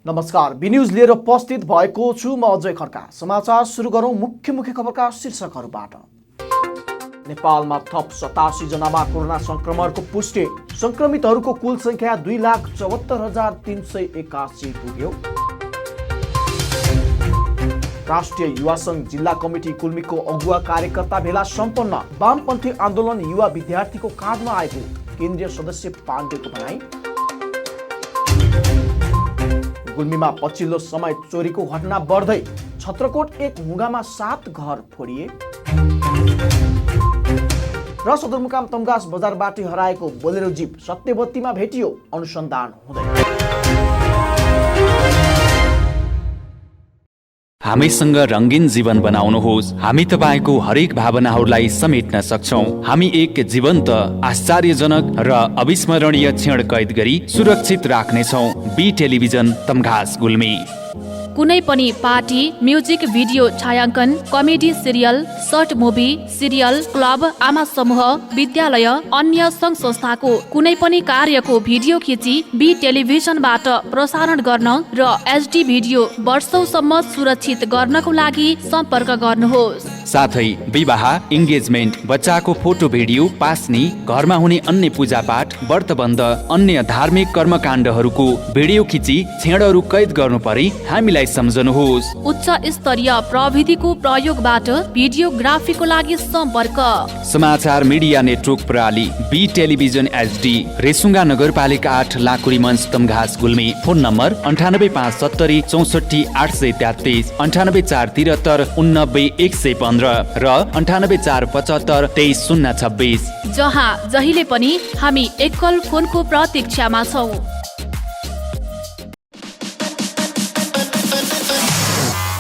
नमस्कार, be news लिएर उपस्थित भएको छु म अजय खड्का। समाचार सुरु गरौं मुख्य खबरका शीर्षकहरूबाट। नेपालमा थप 87 जनामा कोरोना संक्रमणको पुष्टि। संक्रमितहरूको कुल संख्या 2,74,381 पुग्यो। राष्ट्रिय युवा संघ जिल्ला कमिटी गुल्मीको अगुवा कार्यकर्ता भेला सम्पन्न। वामपन्थी आन्दोलन युवा विद्यार्थीको काँधमा आएको केन्द्रीय सदस्य पाण्डेको भनाई। गुल्मीमा पछिल्लो समय चोरीको घटना बढ्दै। छत्रकोट एक हुँगामा 7 घर फोडिए। र सदरमुकाम तमघास बजारबाट हराएको बोलेरो जीप सत्यवतीमा भेटियो। अनुसन्धान हुँदै। हामीसँग रंगीन जीवन बनाउनुहोस्। हामी तपाईको हरेक भावनाहरूलाई समेट्न सक्छौं। हामी एक जीवन्त, आश्चर्यजनक र अविस्मरणीय क्षण कैद गरी सुरक्षित राख्नेछौं। B television Tamghas Gulmi. कुनै पनि पार्टी, म्युजिक भिडियो छायाङ्कन, comedy serial, short movie, serial, club, आमा समूह, विद्यालय, अन्य संघ संस्थाको कुनै पनि कार्यको भिडियो खिची बी टेलिभिजनबाट प्रसारण गर्न र एचडी भिडियो वर्षौसम्म सुरक्षित गर्नको लागि सम्पर्क गर्नुहोस्। साथै विवाह, इन्गेजमेन्ट, बच्चाको फोटो भिडियो, पास्नी, घरमा हुने अन्य पूजापाठ, व्रतबन्ध, अन्य धार्मिक कर्मकाण्डहरूको भिडियो खिची क्षणहरू कैद गर्नु परे हामीलाई सम्झनुहोस्। उच्च स्तरीय प्रविधिको प्रयोगबाट भिडियोग्राफीको लागि सम्पर्क। समाचार मीडिया नेटवर्क प्रणाली बी टेलिभिजन एचडी, रेसुङ्गा नगरपालिका 8, लाकुरी मञ्च, तमघास गुल्मी। फोन नम्बर 9857 64 833, 98473 89 115 र 98475 23026। जहाँ जहिले पनि हामी एकल फोनको प्रतीक्षामा छौं।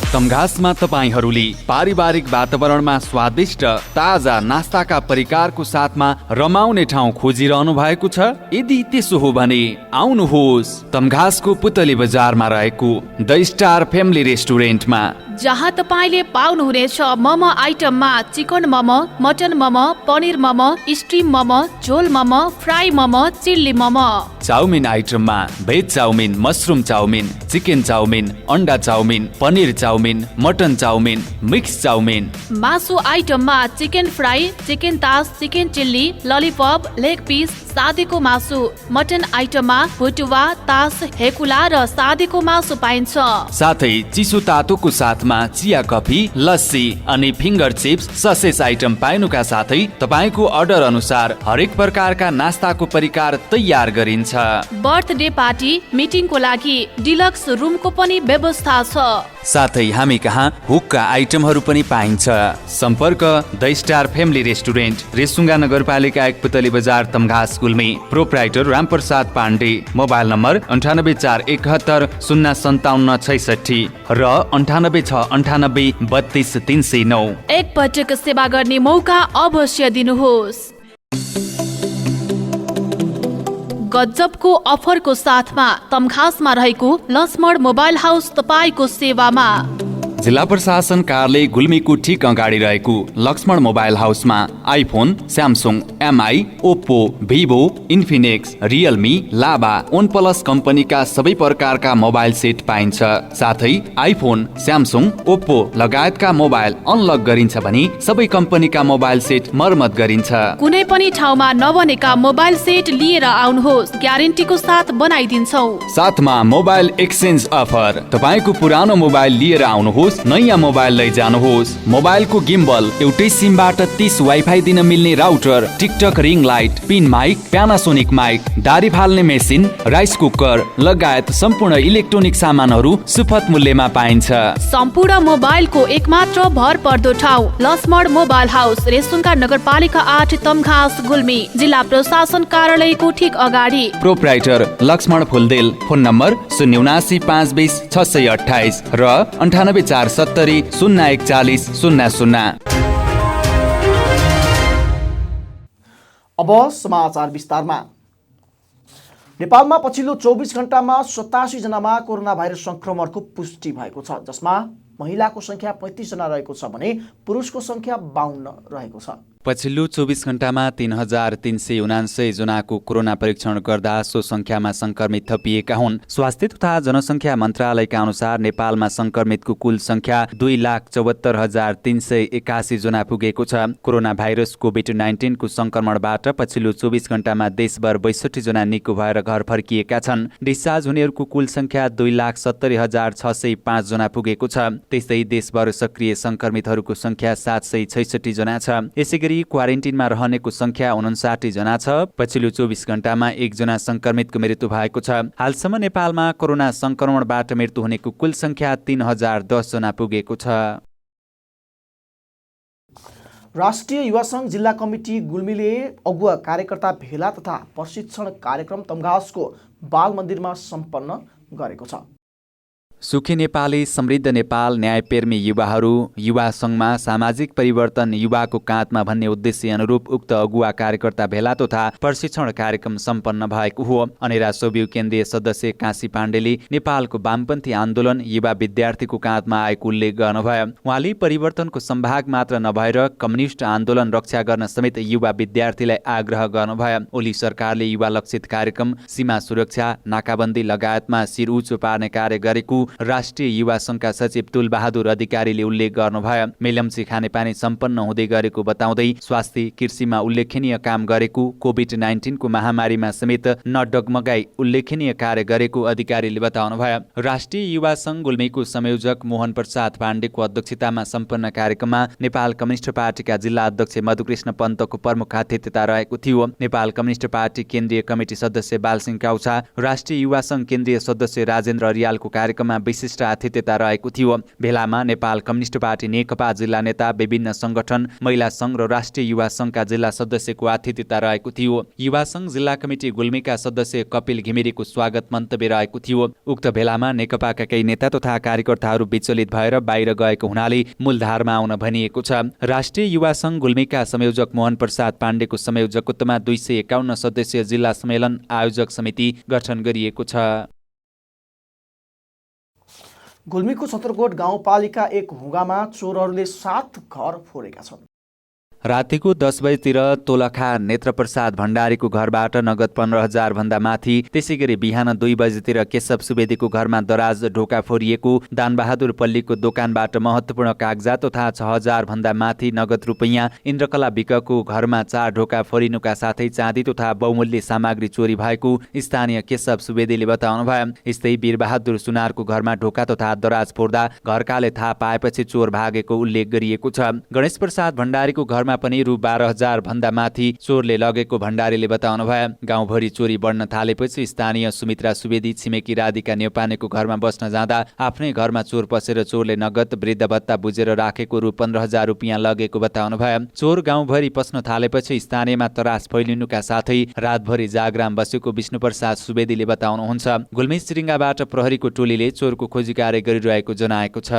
तमघासमा तपाईहरूले पारिवारिक वातावरणमा स्वादिष्ट ताजा नास्ताका परिकारको साथमा रमाउने ठाउँ खोजिरहनु भएको छ? यदि त्यसो हो भने आउनुहोस् तमघासको पुतली बजारमा रहेको द स्टार फ्यामिली रेस्टुरेन्टमा, जहाँ तपाईँले पाउनुहुनेछ मोमो आइटममा chicken momo, mutton momo, paneer momo, steam momo, jhol momo, fry momo, chilli momo. Chow mein आइटममा veg chow mein, mushroom chow mein, chicken chow mein, अंडा chow mein, paneer chow mein, mutton chow mein, mix chow mein. मासु आइटममा चिकन फ्राई, चिकन तास, chicken chilli, lollipop, leg piece, सादेको मासु। मटन आइटममा भुटुवा, तास, हेकुला र सादेको मासु पाइन्छ। साथै चिसो तातोको साथमा चिया, कफी, लस्सी अनि फिङ्गर चिप्स, ससेज आइटम पाइनुका साथै तपाईको अर्डर अनुसार हरेक प्रकारका नास्ताको परिकार तयार गरिन्छ। बर्थडे पार्टी, मिटिङको लागि डिलक्स रुमको पनि व्यवस्था छ। साथै हामी कहाँ हुक्का आइटमहरू पनि पाइन्छ। सम्पर्क the star family restaurant, Resunga नगरपालिका 1, Putali Bazar, Tamghas Gulmi. Proprietor Ramprasad Pandey. Mobile number 98471 05766 र 98698 32309। एक पटक सेवा गर्ने मौका अवश्य दिनुहोस्। गजबको अफरको साथमा तमघासमा रहेको लक्ष्मण मोबाइल हाउस तपाईको सेवामा। जिल्ला प्रशासन कार्यालय गुल्मीको ठिक अगाडि रहेको लक्ष्मण मोबाइल हाउसमा iPhone, Samsung, MI, Oppo, Vivo, Infinix, Realme, Lava, OnePlus कम्पनीका सबै प्रकारका मोबाइल सेट पाइन्छ। साथै आइफोन, स्यामसुङ, ओप्पो लगायतका मोबाइल अनलक गरिन्छ भने सबै कम्पनीका मोबाइल सेट मर्मत गरिन्छ। कुनै पनि ठाउँमा नबनेका मोबाइल सेट लिएर आउनुहोस्, ग्यारेन्टीको साथ बनाइदिन्छौँ। साथमा मोबाइल एक्सचेन्ज अफर। तपाईको पुरानो मोबाइल लिएर आउनुहोस्, नयाँ मोबाइल लैजानुहोस्। मोबाइलको गिम्बल, एउटै सिमबाट 30 वाइफाई दिन मिल्ने router, TikTok ring light, pin mic, Panasonic mic, दारी फाल्ने मेसिन, राइस कुकर लगायत सम्पूर्ण इलेक्ट्रोनिक सामानहरू सुपथ मूल्यमा पाइन्छ। सम्पूर्ण मोबाइलको एकमात्र भर पर्दो ठाउँ लक्ष्मण मोबाइल हाउस, रेसुङ्गा नगरपालिका 8, तमघास गुल्मी। जिल्ला प्रशासन कार्यालयको ठिक अगाडि। Proprietor Laxman Phuldel. Phone number 079 520 628 र 98470 041 00। अब समाचार विस्तारमा। नेपालमा पछिल्लो 24 घण्टामा 87 जनामा कोरोना भाइरस संक्रमणको पुष्टि भएको छ, जसमा महिलाको संख्या 35 जना रहेको छ भने पुरुषको संख्या 52 रहेको छ। पछिल्लो 24 घण्टामा 3,379 जनाको कोरोना परीक्षण गर्दा सो संख्यामा संक्रमित थपिएका हुन्। स्वास्थ्य तथा जनसङ्ख्या मन्त्रालयका अनुसार नेपालमा संक्रमितको कुल संख्या 2,74,381 जना पुगेको छ। कोरोना भाइरस कोभिड-19 को संक्रमणबाट पछिल्लो 24 घण्टामा देशभर 62 जना निको भएर घर फर्किएका छन्। डिस्चार्ज हुनेहरूको कुल संख्या 2,70,605 जना पुगेको छ। त्यस्तै देशभर सक्रिय संक्रमितहरूको संख्या 766 जना छ। यसैगरी क्वारेन्टिनमा रहनेको संख्या 59 जना छ। पछिल्लो 24 घण्टामा 1 जना संक्रमितको मृत्यु भएको छ। हालसम्म नेपालमा कोरोना संक्रमणबाट मृत्यु हुनेको कुल संख्या 3,010 जना पुगेको छ। राष्ट्रिय युवा सङ्घ जिल्ला कमिटी गुल्मीले अगुवा कार्यकर्ता भेला तथा प्रशिक्षण कार्यक्रम तम्घासको बाल मन्दिरमा सम्पन्न गरेको छ। सुखी नेपाली समृद्ध नेपाल न्यायप्रेमी युवाहरू युवा सङ्घमा सामाजिक परिवर्तन युवाको काँधमा भन्ने उद्देश्य अनुरूप उक्त अगुवा कार्यकर्ता भेला तथा प्रशिक्षण कार्यक्रम सम्पन्न भएको हो। अनेरा सोभियु केन्द्रीय सदस्य काशी पाण्डेले नेपालको वामपन्थी आन्दोलन युवा विद्यार्थीको काँधमा आएको उल्लेख गर्नुभयो। उहाँले परिवर्तनको सम्भाग मात्र नभएर कम्युनिस्ट आन्दोलन रक्षा गर्न समेत युवा विद्यार्थीलाई आग्रह गर्नुभयो। ओली सरकारले युवा लक्षित कार्यक्रम सीमा सुरक्षा नाकाबन्दी लगायतमा शिर उच्च पार्ने कार्य गरेको राष्ट्रिय युवा सङ्घका सचिव तुलबहादुर अधिकारीले उल्लेख गर्नुभयो। मेलम्ची खानेपानी सम्पन्न हुँदै गरेको बताउँदै स्वास्थ्य कृषिमा उल्लेखनीय काम गरेको कोभिड-19 को महामारीमा समेत नडगमगाई उल्लेखनीय कार्य गरेको अधिकारीले बताउनुभयो। राष्ट्रिय युवा सङ्घ गुल्मीको संयोजक मोहन प्रसाद पाण्डेको अध्यक्षतामा सम्पन्न कार्यक्रममा नेपाल कम्युनिस्ट पार्टीका जिल्ला अध्यक्ष मधुकृष्ण पन्तको प्रमुख आतिथ्यता रहेको थियो। नेपाल कम्युनिस्ट पार्टी केन्द्रीय कमिटी सदस्य बालसिंह काउछा राष्ट्रिय युवा सङ्घ केन्द्रीय सदस्य राजेन्द्र रियालको कार्यक्रममा विशिष्ट आतिथ्यता रहेको थियो। भेलामा नेपाल कम्युनिस्ट पार्टी नेकपा जिल्ला नेता विभिन्न संगठन महिला संघ र राष्ट्रिय युवा संघका जिल्ला सदस्यको आतिथ्यता रहेको थियो। युवा संघ जिल्ला कमिटी गुल्मीका सदस्य कपिल घिमिरेको स्वागत मन्तव्य रहेको थियो। उक्त भेलामा नेकपाका केही नेता तथा कार्यकर्ताहरू विचलित भएर बाहिर गएको हुनाले मूलधारमा आउन भनिएको छ। राष्ट्रिय युवा संघ गुल्मीका संयोजक मोहन प्रसाद पाण्डेको संयोजकत्वमा 251 सदस्यीय जिल्ला सम्मेलन आयोजक समिति गठन गरिएको छ। गुल्मीको छतरकोट गाउँपालिका 1 हुगामा चोरहरूले 7 घर फोरेका छन्। रातिको 10 बजेतिर तोलखा नेत्रप्रसाद भण्डारीको घरबाट नगद 15,000 भन्दा माथि, त्यसैगरी बिहान 2 बजेतिर केशव सुवेदीको घरमा दराज ढोका फोरिएको, दानबहादुर पल्लीको दोकानबाट महत्त्वपूर्ण कागजात तथा 6,000 भन्दा माथि नगद रुपैयाँ, इन्द्रकला विकको घरमा 4 ढोका फोरिनुका साथै चाँदी तथा बहुमूल्य सामग्री चोरी भएको स्थानीय केशव सुवेदीले बताउनुभयो। यस्तै वीरबहादुर सुनारको घरमा ढोका तथा दराज फोर्दा घरकाले थाहा पाएपछि चोर भागेको उल्लेख गरिएको छ। गणेश प्रसाद भण्डारीको घरमा पनि रु 12,000 भन्दा माथि चोरले लगेको भण्डारीले बताउनुभयो। गाउँभरि चोरी बढ्न थालेपछि स्थानीय सुमित्रा सुवेदी छिमेकी राधिका नेउपानेको घरमा बस्न जाँदा आफ्नै घरमा चोर पसेर चोरले नगद वृद्ध भत्ता बुझेर राखेको रु 15,000 रुपियाँ लगेको बताउनुभयो। चोर गाउँभरि पस्न थालेपछि स्थानीयमा तरास फैलिनुका साथै रातभरि जागराम बसेको विष्णुप्रसाद सुवेदीले बताउनुहुन्छ। गुल्मी सिरिङ्गाबाट प्रहरीको टोलीले चोरको खोजी कार्य गरिरहेको जनाएको छ।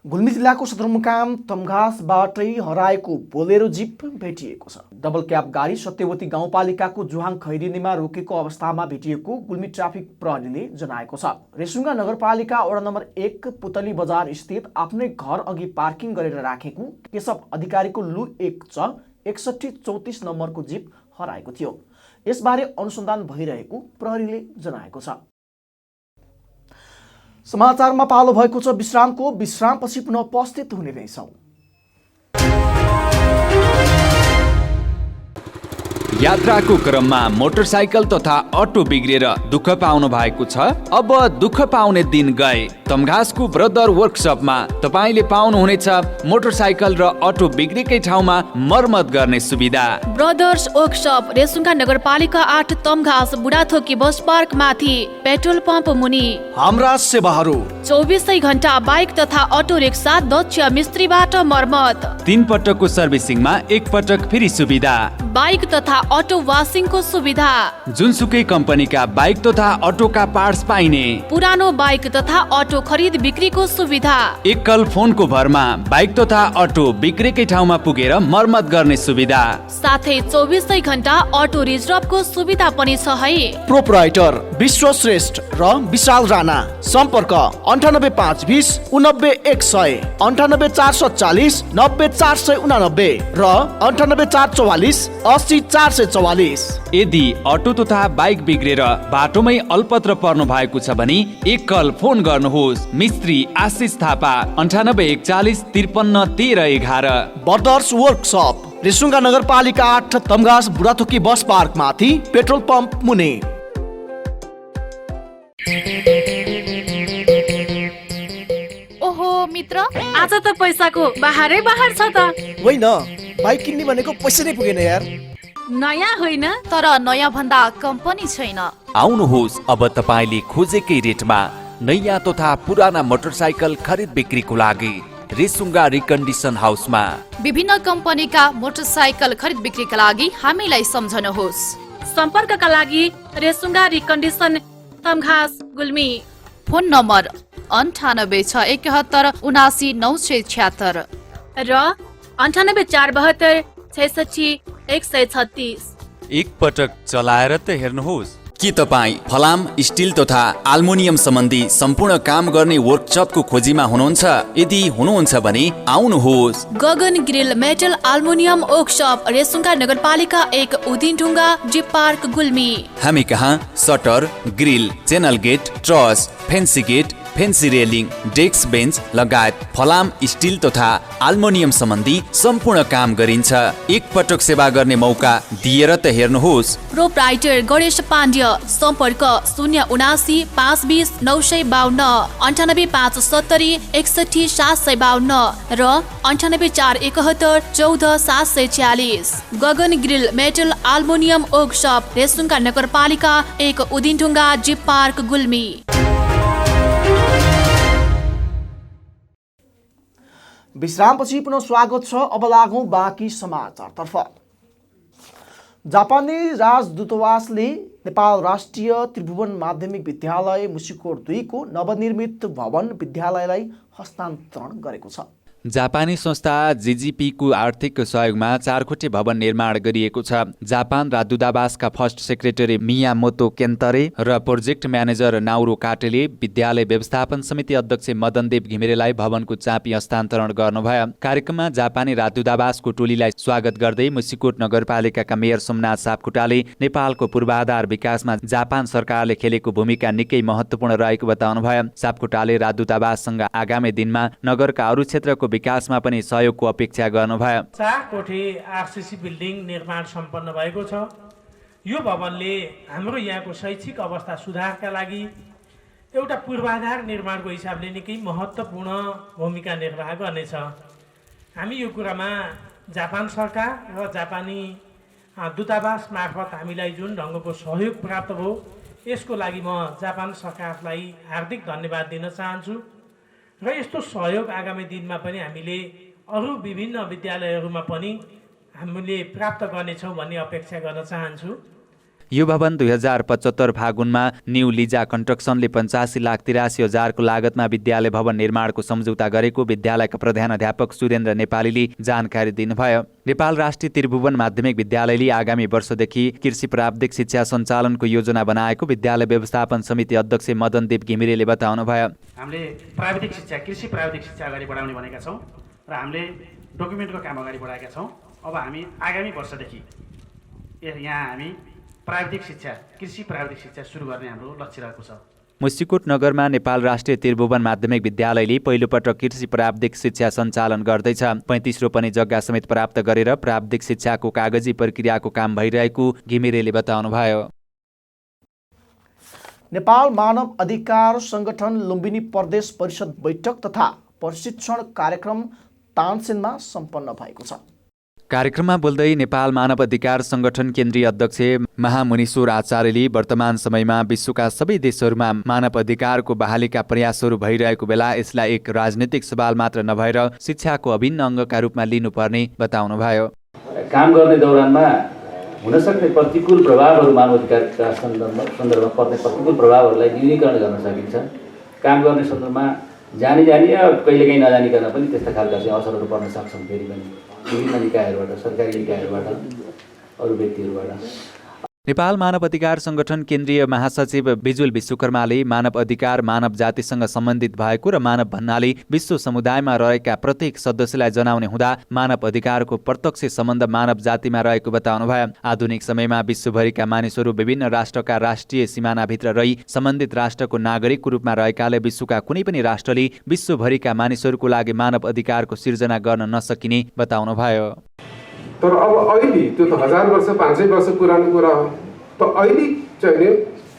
गुल्मी जिल्लाको सदरमुकाम तम्घासबाटै हराएको बोलेरो जिप भेटिएको छ। डबल क्याब गाडी सत्यवती गाउँपालिकाको जुहाङ खैरिनीमा रोकेको अवस्थामा भेटिएको गुल्मी ट्राफिक प्रहरीले जनाएको छ। रेसुङ्गा नगरपालिका वडा नम्बर 1 पुतली बजार स्थित आफ्नै घर अघि पार्किङ गरेर राखेको केशव अधिकारीको लु 1/6134 नम्बरको जिप हराएको थियो। यसबारे अनुसन्धान भइरहेको प्रहरीले जनाएको छ। समाचारमा पालो भएको छ विश्रामको। विश्रामपछि पुनः उपस्थित हुने नै छौँ। यात्राको क्रममा मोटरसाइकल तथा अटो बिग्रेर दुःख पाउनु भएको छ? अब दुःख पाउने दिन गए। तम्घासको ब्रदर वर्कसपमा तपाईले पाउनुहुनेछ मोटरसाइकल र अटो बिग्रेकै ठाउँमा मर्मत गर्ने सुविधा। ब्रदर्स वर्कसप रेसुङ्गा नगरपालिका 8 तम्घास बुढाथोकी बस पार्क माथि पेट्रोल पम्प मुनि। हाम्रा सेवाहरू 24 घण्टा बाइक तथा अटो रिक्सा दक्ष मिस्त्रीबाट मर्मत। 3 पटकको सर्भिसिङमा 1 पटक फ्री सुविधा। बाइक तथा अटो वासिङको सुविधा। जुनसुकै कम्पनीका बाइक तथा अटोका पार्ट्स पाइने। पुरानो बाइक तथा अटो खरिद बिक्रीको सुविधा। एकल फोनको भरमा बाइक तथा अटो बिग्रेकै ठाउँमा पुगेर मर्मत गर्ने सुविधा। साथै 24 घण्टा अटो रिजर्भको सुविधा पनि छ है। प्रोपराइटर विश्वश्रेष्ठ र विशाल राणा। सम्पर्क 98 520 89 100, 98 440 90 489 र 98 444 80 444। यदि अटो तथा बाइक बिग्रेर बाटोमै अल्पत्र पर्नु भएको छ भने एक कल फोन गर्नुहोस्। मिस्त्री आशिष थापा 98 41 53 13 11। ब्रदर्स वर्कशप, रेसुङ्गा नगरपालिका 8, तमघास बुढाथोकी बस पार्क माथि, पेट्रोल पम्प मुनि। ओहो मित्र, आज त पैसाको बाहरै बाहर छ त। होइन, बाइक किन्ने भनेको पैसा नै पुगेन यार। नयाँ होइन तर नयाँ भन्दा कम्पनी छैन। आउनुहोस्, अब तपाईँले खोजेकै रेटमा नयाँ तथा पुराना मोटरसाइकल खरिद बिक्रीको लागि रेसुङ्गा रिकन्डिसन हाउसमा। विभिन्न कम्पनीका मोटरसाइकल खरिद बिक्रीका लागि हामीलाई सम्झनुहोस्। सम्पर्कका लागि Resunga recondition, Tamghas, Gulmi. Phone number 98 671 79 976 र 98 472 66 136। एक पटक चलाएर त हेर्नुहोस्। के तपाईँ फलाम, स्टिल तथा आल्मुनियम सम्बन्धी सम्पूर्ण काम गर्ने वर्कसपको खोजीमा हुनुहुन्छ? यदि हुनुहुन्छ भने आउनुहोस्। Gagan grill metal aluminium workshop, Resunga नगरपालिका 1, उदिनढुङ्गा, जिप पार्क, गुल्मी। हामी कहाँ shutter, grill, channel gate, truss, fancy gate, fancy railing, desk bench लगायत फलाम, स्टिल तथा आल्मुनियम सम्बन्धी सम्पूर्ण काम गरिन्छ। एक पटक सेवा गर्ने मौका दिएर त हेर्नुहोस्। प्रोप्राइटर गणेश पाण्ड्य, सम्पर्क 079 520 952, 98 570 61 752 र 98 471 14 746। Gagan grill metal aluminium workshop, Resunga नगरपालिका 1, उदिनढुङ्गा, जिप पार्क, गुल्मी। विश्रामपछि पुनः स्वागत छ। अब लागौँ बाँकी समाचारतर्फ। जापानी राजदूतावासले नेपाल राष्ट्रिय त्रिभुवन माध्यमिक विद्यालय मुसिकोट 2 को नवनिर्मित भवन विद्यालयलाई हस्तान्तरण गरेको छ। जापानी संस्था जिजिपीको आर्थिक सहयोगमा 4 कोठे भवन निर्माण गरिएको छ। जापान राजदूतावासका फर्स्ट सेक्रेटरी मियामोतो केन्तरे र प्रोजेक्ट म्यानेजर नाउरो काटेले विद्यालय व्यवस्थापन समिति अध्यक्ष मदनदेव घिमिरेलाई भवनको चापी हस्तान्तरण गर्नुभयो। कार्यक्रममा जापानी राजदूतावासको टोलीलाई स्वागत गर्दै मुसिकोट नगरपालिकाका मेयर सोमनाथ सापकोटाले नेपालको पूर्वाधार विकासमा जापान सरकारले खेलेको भूमिका निकै महत्त्वपूर्ण रहेको बताउनुभयो। सापकोटाले राजदूतावाससँग आगामी दिनमा नगरका अरू क्षेत्रको विकासमा पनि सहयोगको अपेक्षा गर्नुभयो। 4 कोठे आरसीसी बिल्डिङ निर्माण सम्पन्न भएको छ। यो भवनले हाम्रो यहाँको शैक्षिक अवस्था सुधारका लागि एउटा पूर्वाधार निर्माणको हिसाबले निकै महत्त्वपूर्ण भूमिका निर्वाह गर्नेछ। हामी यो कुरामा जापान सरकार र जापानी दूतावास मार्फत हामीलाई जुन ढङ्गको सहयोग प्राप्त भयो, यसको लागि म जापान सरकारलाई हार्दिक धन्यवाद दिन चाहन्छु र यस्तो सहयोग आगामी दिनमा पनि हामीले अरू विभिन्न विद्यालयहरूमा पनि हामीले प्राप्त गर्नेछौँ भन्ने अपेक्षा गर्न चाहन्छु। यो भवन 2075 फागुनमा न्यू लिजा कन्स्ट्रक्सनले 85,83,000 को लागतमा विद्यालय भवन निर्माणको सम्झौता गरेको विद्यालयका प्रधानाध्यापक सुरेन्द्र नेपालीले जानकारी दिनुभयो। नेपाल राष्ट्रिय त्रिभुवन माध्यमिक विद्यालयले आगामी वर्षदेखि कृषि प्राविधिक शिक्षा सञ्चालनको योजना बनाएको विद्यालय व्यवस्थापन समिति अध्यक्ष मदनदेव घिमिरेले बताउनुभयो। हामीले प्राविधिक शिक्षा, कृषि प्राविधिक शिक्षा अगाडि बढाउने भनेका छौँ र हामीले डकुमेन्टको काम अगाडि बढाएका छौँ। अब हामी आगामी वर्षदेखि यहाँ हामी प्राविधिक शिक्षा, कृषि प्राविधिक शिक्षा सुरु गर्ने हाम्रो लक्ष्य रहेको छ। मुसिकोट नगरमा नेपाल राष्ट्रिय त्रिभुवन माध्यमिक विद्यालयले पहिलोपटक कृषि प्राविधिक शिक्षा सञ्चालन गर्दैछ। 35 रोपनी जग्गा समेत प्राप्त गरेर प्राविधिक शिक्षाको कागजी प्रक्रियाको काम भइरहेको घिमिरेले बताउनुभयो। नेपाल मानव अधिकार संगठन लुम्बिनी प्रदेश परिषद बैठक तथा प्रशिक्षण कार्यक्रम तानसेनमा सम्पन्न भएको छ। कार्यक्रममा बोल्दै नेपाल मानव अधिकार संगठन केन्द्रीय अध्यक्ष महामुनीश्वर आचार्यले वर्तमान समयमा विश्वका सबै देशहरूमा मानव अधिकारको बहालीका प्रयासहरू भइरहेको बेला यसलाई एक राजनीतिक सवाल मात्र नभएर शिक्षाको अभिन्न अङ्गका रूपमा लिनुपर्ने बताउनुभयो। काम गर्ने दौरानमा हुनसक्ने प्रतिकूल प्रभावहरू मानव अधिकारका सन्दर्भमा पर्ने प्रतिकूल प्रभावहरूलाई न्यूनीकरण गर्न सकिन्छ। काम गर्ने सन्दर्भमा जानी या कहिलेकाहीँ नजानिकन पनि त्यस्ता खालका चाहिँ असरहरू पर्न सक्छन्। फेरि पनि विभिन्न निकायहरूबाट, सरकारी निकायहरूबाट, अरू व्यक्तिहरूबाट नेपाल मानव अधिकार संगठन केन्द्रीय महासचिव बिजुल विश्वकर्माले मानव अधिकार मानव जातिसँग सम्बन्धित भएको र मानव भन्नाले विश्व समुदायमा रहेका प्रत्येक सदस्यलाई जनाउने हुँदा मानव अधिकारको प्रत्यक्ष सम्बन्ध मानव जातिमा रहेको बताउनुभयो। आधुनिक समयमा विश्वभरिका मानिसहरू विभिन्न राष्ट्रका राष्ट्रिय सिमानाभित्र रही सम्बन्धित राष्ट्रको नागरिकको रूपमा रहेकाले विश्वका कुनै पनि राष्ट्रले विश्वभरिका मानिसहरूको लागि मानव अधिकारको सिर्जना गर्न नसकिने बताउनुभयो। तर अब अहिले त्यो त 1000 वर्ष 500 वर्ष पुरानो कुरा हो। त अहिले चाहिँ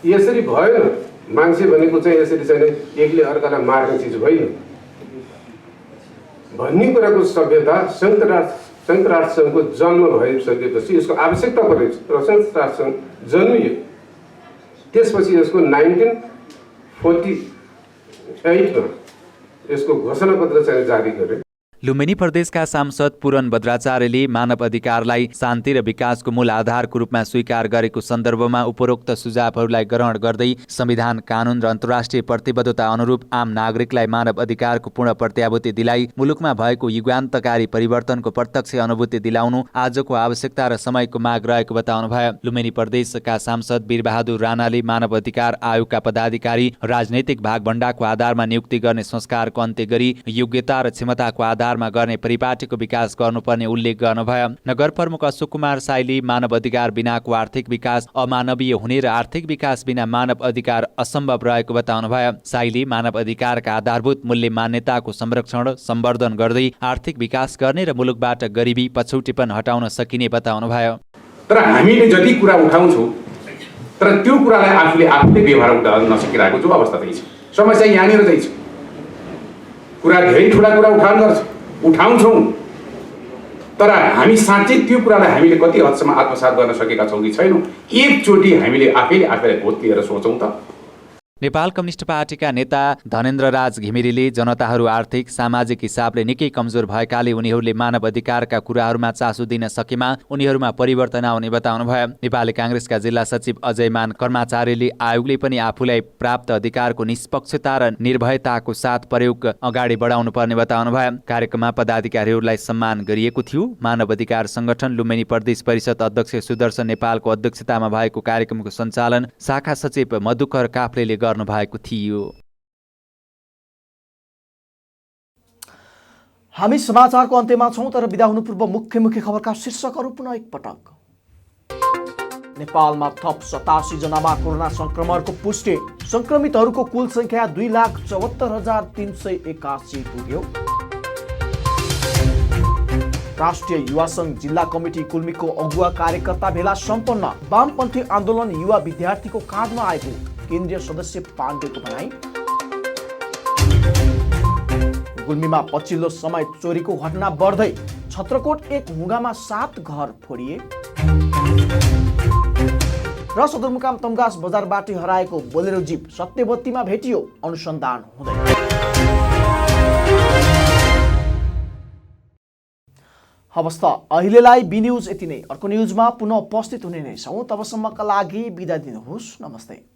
यसरी भएन। मान्छे भनेको चाहिँ यसरी चाहिँ एकले अर्कालाई मार्ने चिज होइन भन्ने कुराको सभ्यता संयुक्त राष्ट्र सङ्घको जन्म भइसकेपछि यसको आवश्यकता परेछ र संयुक्त राष्ट्र सङ्घ जन्मियो। त्यसपछि यसको 1948 मा यसको घोषणापत्र चाहिँ जारी गर्यो। लुम्बिनी प्रदेशका सांसद पूरण भद्राचार्यले मानव अधिकारलाई शान्ति र विकासको मूल आधारको रूपमा स्वीकार गरेको सन्दर्भमा उपरोक्त सुझावहरूलाई ग्रहण गर्दै संविधान, कानून र अन्तर्राष्ट्रिय प्रतिबद्धता अनुरूप आम नागरिकलाई मानव अधिकारको पूर्ण प्रत्याभूति दिलाई मुलुकमा भएको युगान्तकारी परिवर्तनको प्रत्यक्ष अनुभूति दिलाउनु आजको आवश्यकता र समयको माग रहेको बताउनुभयो। लुम्बिनी प्रदेशका सांसद वीरबहादुर राणाले मानव अधिकार आयोगका पदाधिकारी राजनैतिक भागभण्डाको आधारमा नियुक्ति गर्ने संस्कारको अन्त्य गरी योग्यता र क्षमताको आधारमा गर्ने परिपाटीको विकास गर्नुपर्ने उल्लेख गर्नुभयो। नगर प्रमुख अशोक कुमार साईले मानव अधिकार बिनाको आर्थिक विकास अमानवीय हुने र आर्थिक विकास बिना मानव अधिकार असम्भव रहेको बताउनुभयो। साईले मानव अधिकारका आधारभूत मूल्य मान्यताको संरक्षण सम्वर्धन गर्दै आर्थिक विकास गर्ने र मुलुकबाट गरिबी पछौटेपन हटाउन सकिने बताउनुभयो। तर हामीले जति कुरा उठाउँछौँ तर त्यो कुरालाई आफूले व्यवहार उठाउन नसकिरहेको जो अवस्था चाहिँ छ। समस्या यहाँनिर चाहिँ छ। कुरा धेरै ठुला कुरा उठाउँछौँ तर हामी साँच्चै त्यो कुरालाई हामीले कति हदसम्म आत्मसात गर्न सकेका छौँ कि छैनौँ। एकचोटि हामीले आफैलाई घोत्लिएर सोचौँ त। नेपाल कम्युनिस्ट पार्टीका नेता धनेन्द्र राज घिमिरेले जनताहरू आर्थिक सामाजिक हिसाबले निकै कमजोर भएकाले उनीहरूले मानव अधिकारका कुराहरूमा चासो दिन सकेमा उनीहरूमा परिवर्तन आउने बताउनुभयो। नेपाली काङ्ग्रेसका जिल्ला सचिव अजयमान कर्माचार्यले आयोगले पनि आफूलाई प्राप्त अधिकारको निष्पक्षता र निर्भयताको साथ प्रयोग अगाडि बढाउनु पर्ने बताउनुभयो। कार्यक्रममा पदाधिकारीहरूलाई सम्मान गरिएको थियो। मानव अधिकार संगठन लुम्बिनी प्रदेश परिषद अध्यक्ष सुदर्शन नेपालको अध्यक्षतामा भएको कार्यक्रमको सञ्चालन शाखा सचिव मधुकर काफ्लेले गर्नु भएको थियो। हामी समाचारको अन्त्यमा छौं तर बिदा हुनु पूर्व मुख्य खबरका शीर्षकहरू पुनः एकपटक। नेपालमा थप 87 जनामा कोरोना संक्रमणको पुष्टि। संक्रमितहरूको कुल संख्या 2,74,381 पुग्यो। राष्ट्रिय युवा संघ जिल्ला कमिटी गुल्मीको अगुवा कार्यकर्ता भेला सम्पन्न। वामपन्थी आन्दोलन युवा विद्यार्थीको काँधमा आएको केन्द्रीय सदस्य पाण्डेको भनाई। गुल्मीमा पछिल्लो समय चोरीको घटना बढ्दै। छत्रकोट एक हुँगामा 7 घर फोडिए र सदरमुकाम तमगास बजारबाट हराएको बोलेरो जीप सत्यवतीमा भेटियो। अनुसन्धान हुँदै। हवस् त अहिलेलाई बी न्यूज यति नै। अर्को न्यूजमा पुनः उपस्थित हुने नै छौँ। तबसम्मका लागि बिदा दिनुहोस्। नमस्ते।